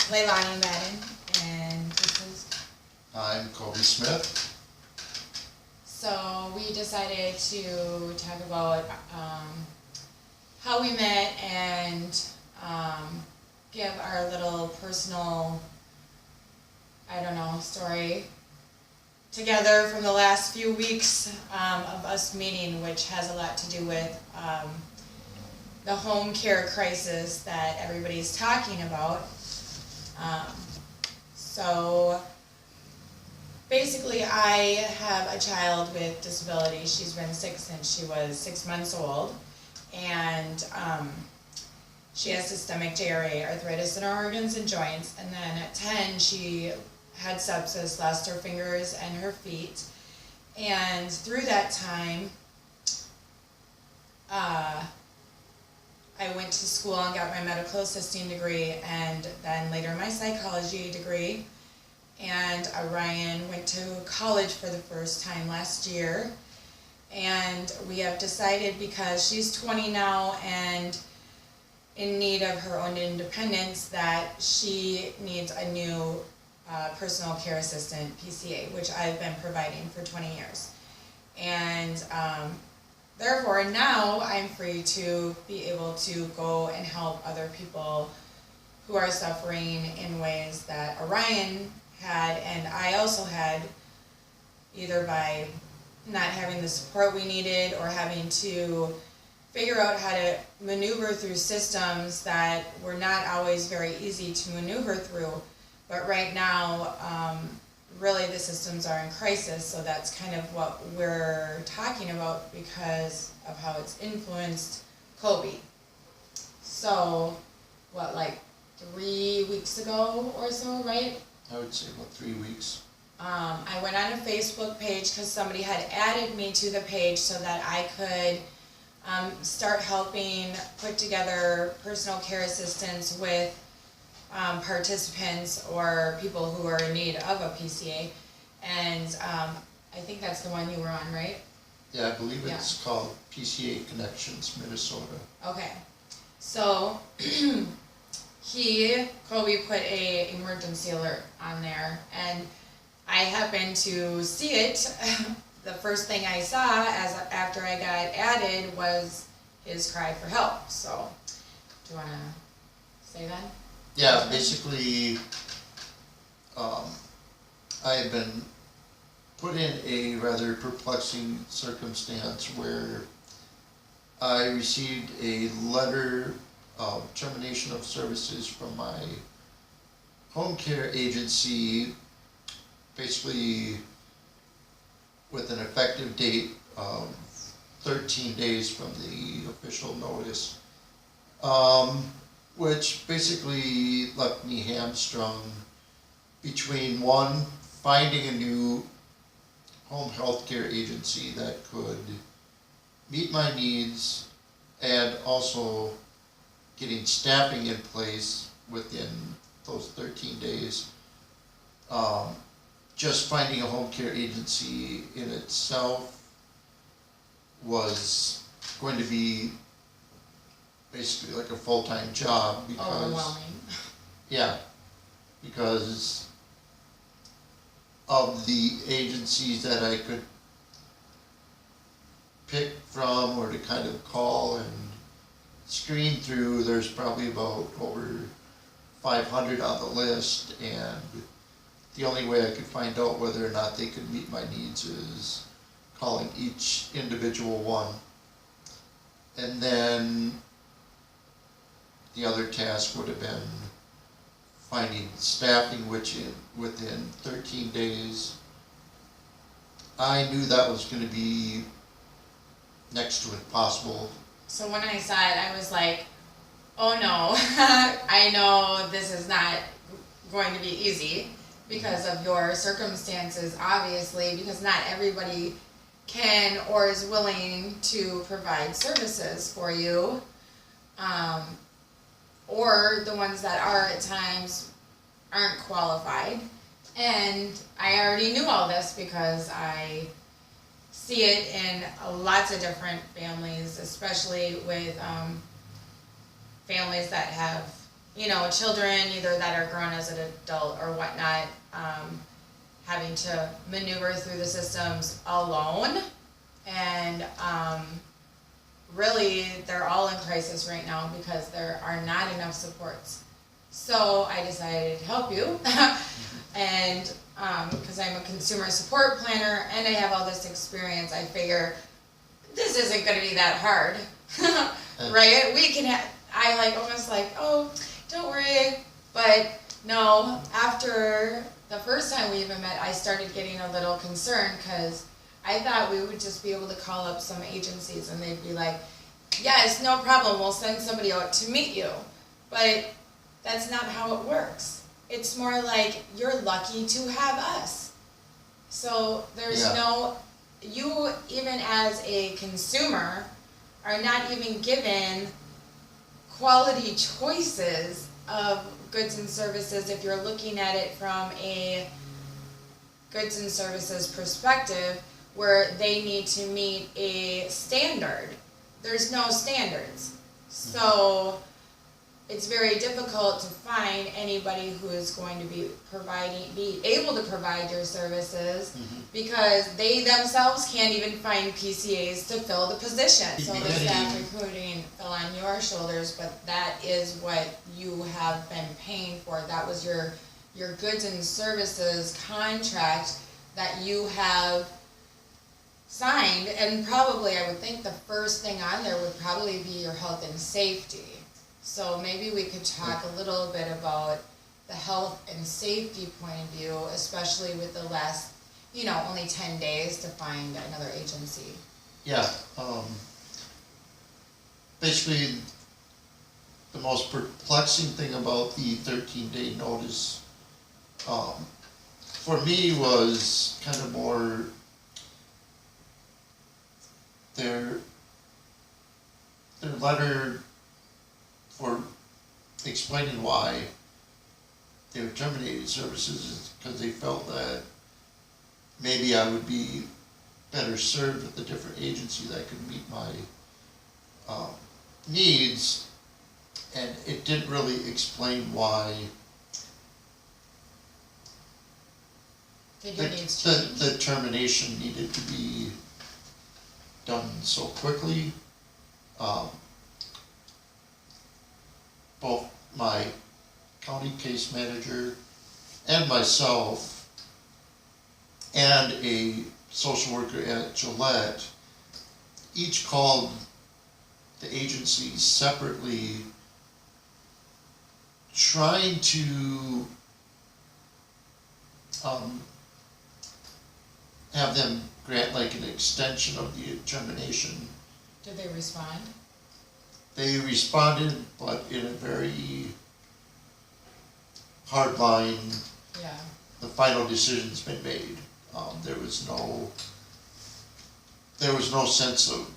Leilani Madden, and this is... I'm Colby Smith. So we decided to talk about how we met and give our little personal, story together from the last few weeks of us meeting, which has a lot to do with the home care crisis that everybody's talking about. So basically, I have a child with disability. She's been sick since she was 6 months old, and she has systemic diarrhea, arthritis in her organs and joints, and then at 10 she had sepsis, lost her fingers and her feet, and through that time I went to school and got my medical assisting degree, and then later my psychology degree. And Ryan went to college for the first time last year, and we have decided, because she's 20 now and in need of her own independence, that she needs a new personal care assistant, PCA, which I've been providing for 20 years. And therefore now I'm free to be able to go and help other people who are suffering in ways that Orion had, and I also had, either by not having the support we needed or having to figure out how to maneuver through systems that were not always very easy to maneuver through. But right now, really the systems are in crisis, so that's kind of what we're talking about because of how it's influenced Colby. So, what, like 3 weeks ago or so, right? I would say about 3 weeks. I went on a Facebook page because somebody had added me to the page so that I could start helping put together personal care assistance with participants or people who are in need of a PCA. And I think that's the one you were on, right? Yeah, I believe it's called PCA Connections Minnesota. Okay. So Colby put a emergency alert on there, and I happened to see it. The first thing I saw after I got added was his cry for help. So, do you want to say that? Yeah, basically, I had been put in a rather perplexing circumstance where I received a letter of termination of services from my home care agency, basically with an effective date of 13 days from the official notice, which basically left me hamstrung between, one, finding a new home health care agency that could meet my needs, and also getting staffing in place within those 13 days. Just finding a home care agency in itself was going to be basically like a full-time job, because overwhelming. Yeah, because of the agencies that I could pick from or to kind of call and screen through, there's probably about over 500 on the list, and the only way I could find out whether or not they could meet my needs is calling each individual one. And then the other task would have been finding staffing, which within 13 days. I knew that was going to be next to impossible. So when I saw it, I was like, oh no, I know this is not going to be easy because of your circumstances, obviously, because not everybody can or is willing to provide services for you, or the ones that are at times aren't qualified. And I already knew all this because I see it in lots of different families, especially with families that have children either that are grown as an adult or whatnot, having to maneuver through the systems alone. And really, they're all in crisis right now because there are not enough supports. So I decided to help you. And because I'm a consumer support planner and I have all this experience, I figure this isn't going to be that hard. Right? We can have, almost oh, don't worry. But no, after the first time we even met, I started getting a little concerned because I thought we would just be able to call up some agencies and they'd be like, yes, no problem, we'll send somebody out to meet you. But that's not how it works. It's more like you're lucky to have us. So there's you even as a consumer are not even given quality choices of goods and services if you're looking at it from a goods and services perspective where they need to meet a standard. There's no standards. So it's very difficult to find anybody who is going to be able to provide your services because they themselves can't even find PCAs to fill the position. So the staff recruiting fell on your shoulders, but that is what you have been paying for. That was your goods and services contract that you have signed, and probably I would think the first thing on there would probably be your health and safety. So maybe we could talk a little bit about the health and safety point of view, especially with the last, only 10 days to find another agency. Yeah, basically the most perplexing thing about the 13-day notice for me was kind of more their letter for explaining why they were terminating services is because they felt that maybe I would be better served with a different agency that could meet my needs, and it didn't really explain why the termination needed to be done so quickly. Both my county case manager and myself and a social worker at Gillette each called the agency separately, trying to have them grant an extension of the termination. Did they respond? They responded, but in a very hard line. Yeah. The final decision's been made. There was no sense of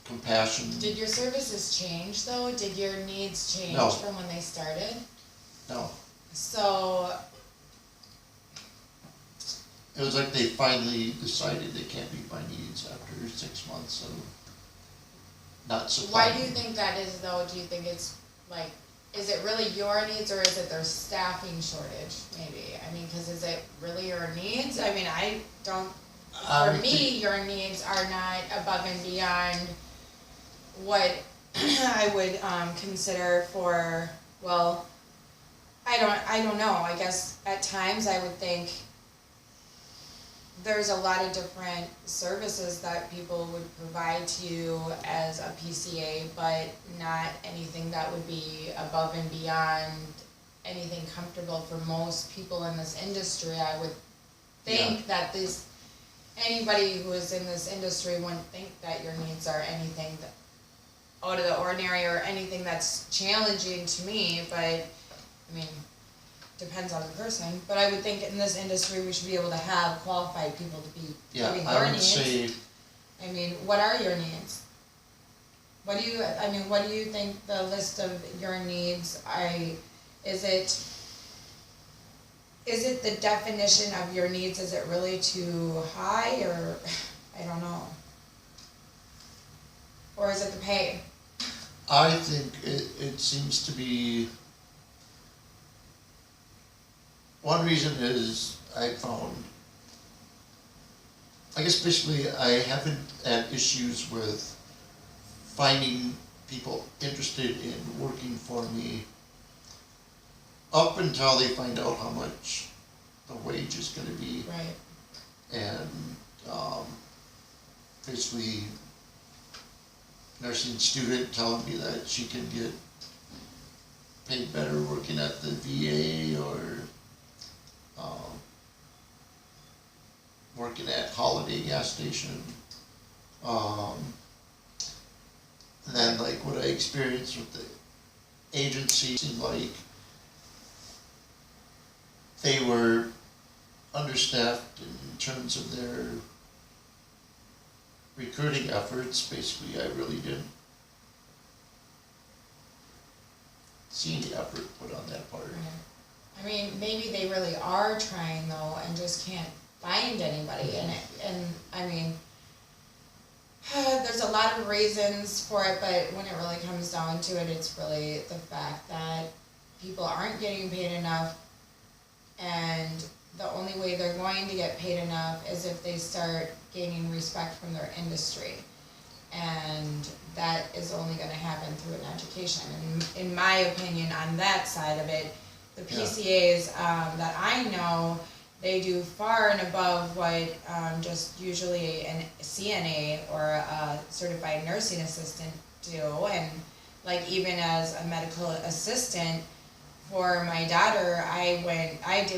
compassion. Did your services change though? Did your needs change from when they started? No. So it was like they finally decided they can't meet my needs after 6 months of not supplying. Why do you think that is though? Do you think it's is it really your needs or is it their staffing shortage maybe? I mean, because is it really your needs? I mean, I don't, for me, your needs are not above and beyond what I would consider for, well, I don't know. I guess at times I would think there's a lot of different services that people would provide to you as a PCA, but not anything that would be above and beyond anything comfortable for most people in this industry. I would think that anybody who is in this industry wouldn't think that your needs are anything out of the ordinary or anything that's challenging to me, but I mean, depends on the person, but I would think in this industry we should be able to have qualified people to be giving your needs. I mean, what are your needs? What do you think the list of your needs is it the definition of your needs? Is it really too high, or I don't know. Or is it the pay? I think it seems to be, one reason is I found, I guess basically I haven't had issues with finding people interested in working for me up until they find out how much the wage is gonna be. Right. And, basically nursing student telling me that she can get paid better working at the VA or, working at Holiday gas station. And then like what I experienced with the agency seemed like they were understaffed in terms of their recruiting efforts. Basically, I really didn't see any effort put on that part. Right. I mean, maybe they really are trying though, and just can't find anybody. And I mean, there's a lot of reasons for it, but when it really comes down to it, it's really the fact that people aren't getting paid enough, and the only way they're going to get paid enough is if they start gaining respect from their industry. And that is only gonna happen through an education. And in my opinion, on that side of it, the PCAs that I know, they do far and above what just usually a CNA or a certified nursing assistant do. And like even as a medical assistant, for my daughter,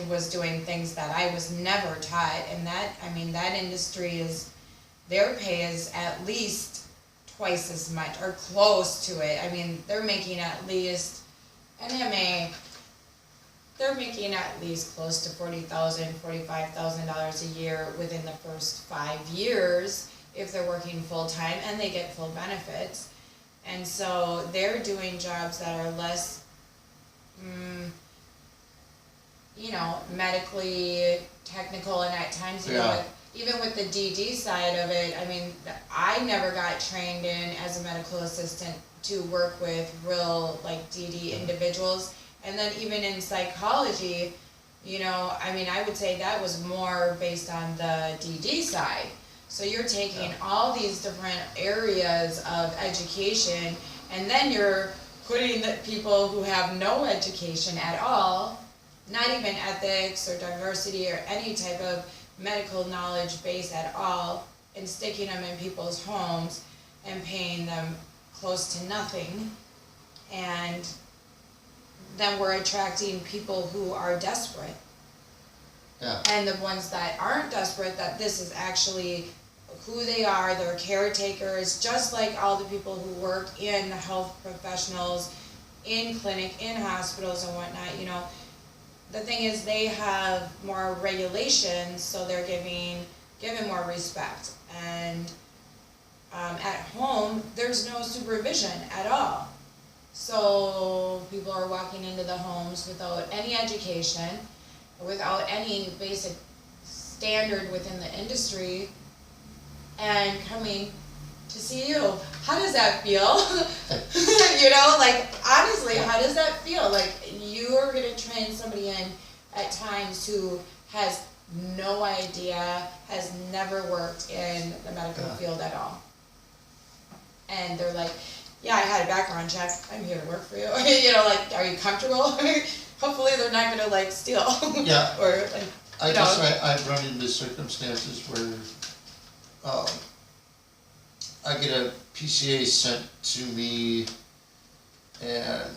was doing things that I was never taught, and that industry their pay is at least twice as much, or close to it. I mean, they're making at least, NMA, they're making at least close to $40,000, $45,000 a year within the first 5 years if they're working full-time, and they get full benefits. And so they're doing jobs that are less, medically technical, and at times even with the DD side of it, I mean, I never got trained in as a medical assistant to work with real like DD individuals. And then even in psychology, I would say that was more based on the DD side. So you're taking all these different areas of education, and then you're putting the people who have no education at all, not even ethics or diversity or any type of medical knowledge base at all, and sticking them in people's homes and paying them close to nothing. And then we're attracting people who are desperate. Yeah. And the ones that aren't desperate, that this is actually who they are, they're caretakers, just like all the people who work in health professionals, in clinic, in hospitals and whatnot, The thing is, they have more regulations, so they're given more respect. And at home, there's no supervision at all. So people are walking into the homes without any education, without any basic standard within the industry, and coming to see you. How does that feel? Honestly, how does that feel? Like, you are gonna train somebody in at times who has no idea, has never worked in the medical field at all. And they're like, yeah, I had a background check, I'm here to work for you. Are you comfortable? Hopefully they're not gonna steal. Yeah. Or I guess I've run into circumstances where I get a PCA sent to me, and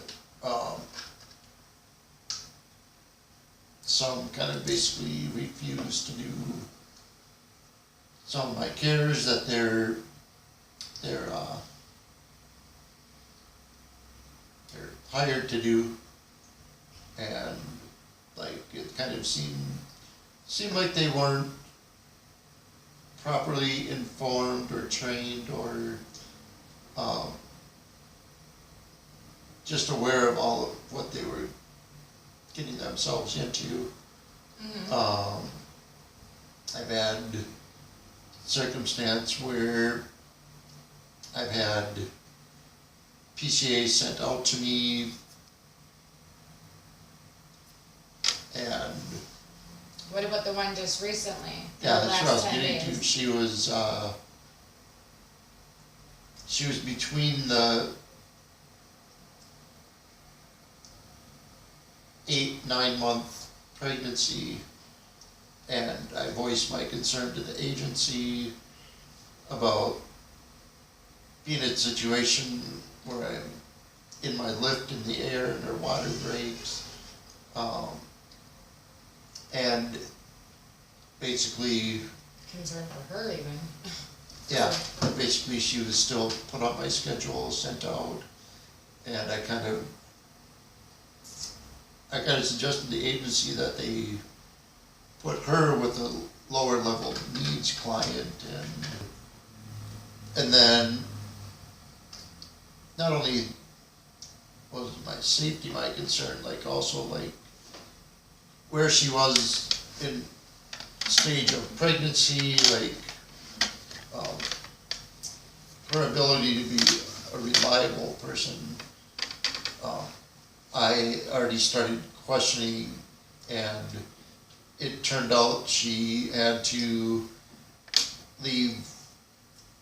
some kind of basically refuse to do some of my cares that they're hired to do, and it kind of seemed like they weren't properly informed or trained or just aware of all of what they were getting themselves into. Mm-hmm. I've had circumstance where I've had PCA sent out to me, and What about the one just recently? yeah, The that's what I was last 10 getting to. days? She was between the 8-9 month pregnancy, and I voiced my concern to the agency about being in a situation where I'm in my lift in the air and her water breaks. And basically, Concern for her even. yeah, basically she was still put on my schedule, sent out, and I kind of suggested to the agency that they put her with a lower level needs client, and then not only was my safety my concern, like also like where she was in stage of pregnancy, like her ability to be a reliable person. I already started questioning, and it turned out she had to leave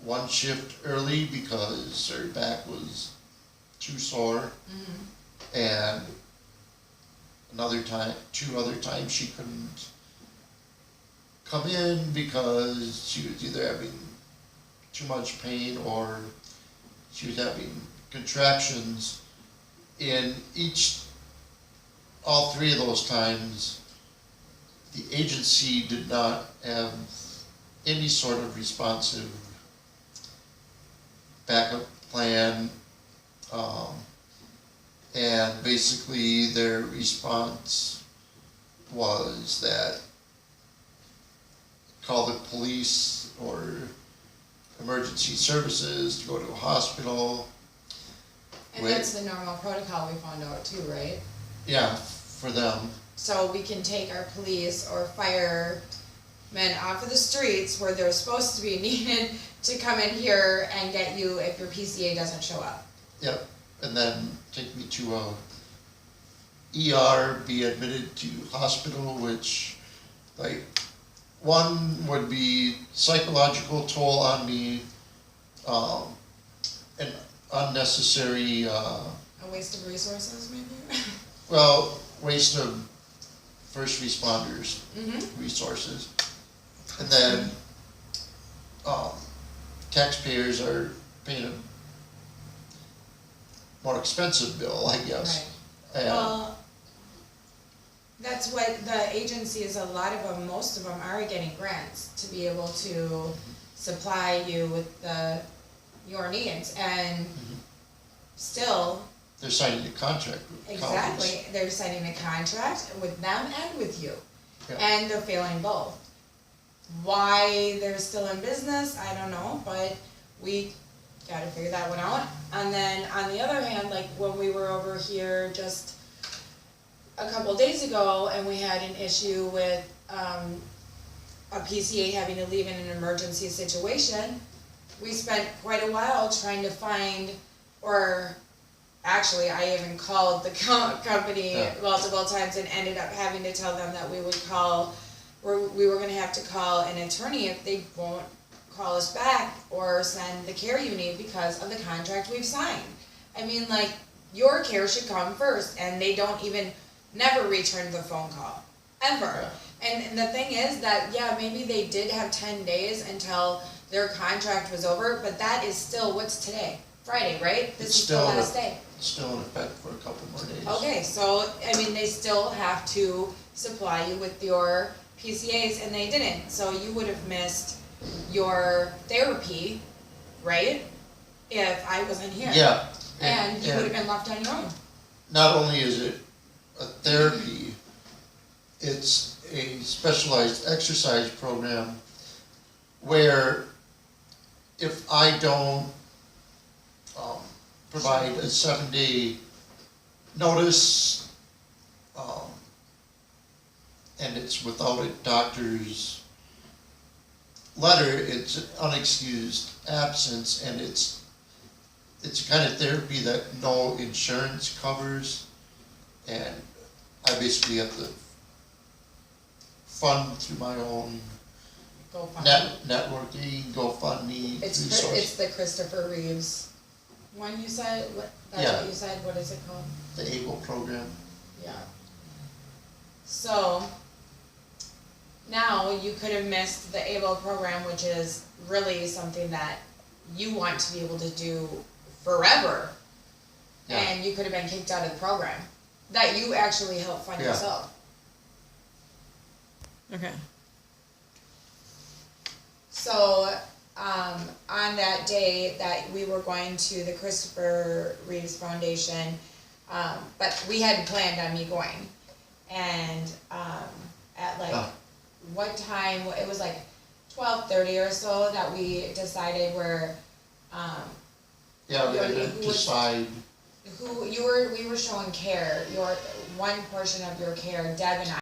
one shift early because her back was too sore, and two other times she couldn't come in because she was either having too much pain or she was having contractions. In all three of those times, the agency did not have any sort of responsive backup plan, and basically their response was that call the police or emergency services to go to a hospital. And that's the normal protocol we found out too, right? Yeah, for them. So we can take our police or firemen off of the streets where they're supposed to be needed to come in here and get you if your PCA doesn't show up. Yep, and then take me to a ER, be admitted to hospital, which, like, one would be psychological toll on me, an unnecessary, A waste of resources, maybe? well, waste of first responders' Mm-hmm. resources. And then, taxpayers are paying a more expensive bill, I guess. Right. And Well, that's what the agencies, a lot of them, most of them are getting grants to be able to supply you with your needs, and still, they're signing a contract with colleges. exactly, they're signing a contract with them and with you, Yeah. and they're failing both. Why they're still in business, I don't know, but we gotta figure that one out. And then on the other hand, like when we were over here just a couple days ago and we had an issue with a PCA having to leave in an emergency situation, we spent quite a while trying to find, or actually I even called the company multiple times and ended up having to tell them that we were gonna have to call an attorney if they won't call us back or send the care you need because of the contract we've signed. I mean, like, your care should come first, and they don't even, never return the phone call, ever. And the thing is that, yeah, maybe they did have 10 days until their contract was over, but that is still, what's today? Friday, right? This is the last day. Still in effect for a couple more days. Okay, so, I mean, they still have to supply you with your PCAs, and they didn't, so you would have missed your therapy, right? If I wasn't here. Yeah. And you would have been left on your own. Not only is it a therapy, it's a specialized exercise program where if I don't provide a 7-day notice, and it's without a doctor's letter, it's an unexcused absence, and it's it's the kind of therapy that no insurance covers, and I basically have to fund through my own networking, GoFundMe, It's resources. the Christopher Reeves one you said, that's Yeah. what you said, what is it called? The ABLE program. Yeah. So, now you could have missed the ABLE program, which is really something that you want to be able to do forever. Yeah. And you could have been kicked out of the program, that you actually helped fund Yeah. yourself. Okay. So, on that day that we were going to the Christopher Reeves Foundation, but we hadn't planned on me going. And, at like, what time, it was like 12:30 or so that we decided where, Yeah, we had to who was- decide. we were showing care, one portion of your care, Deb and I.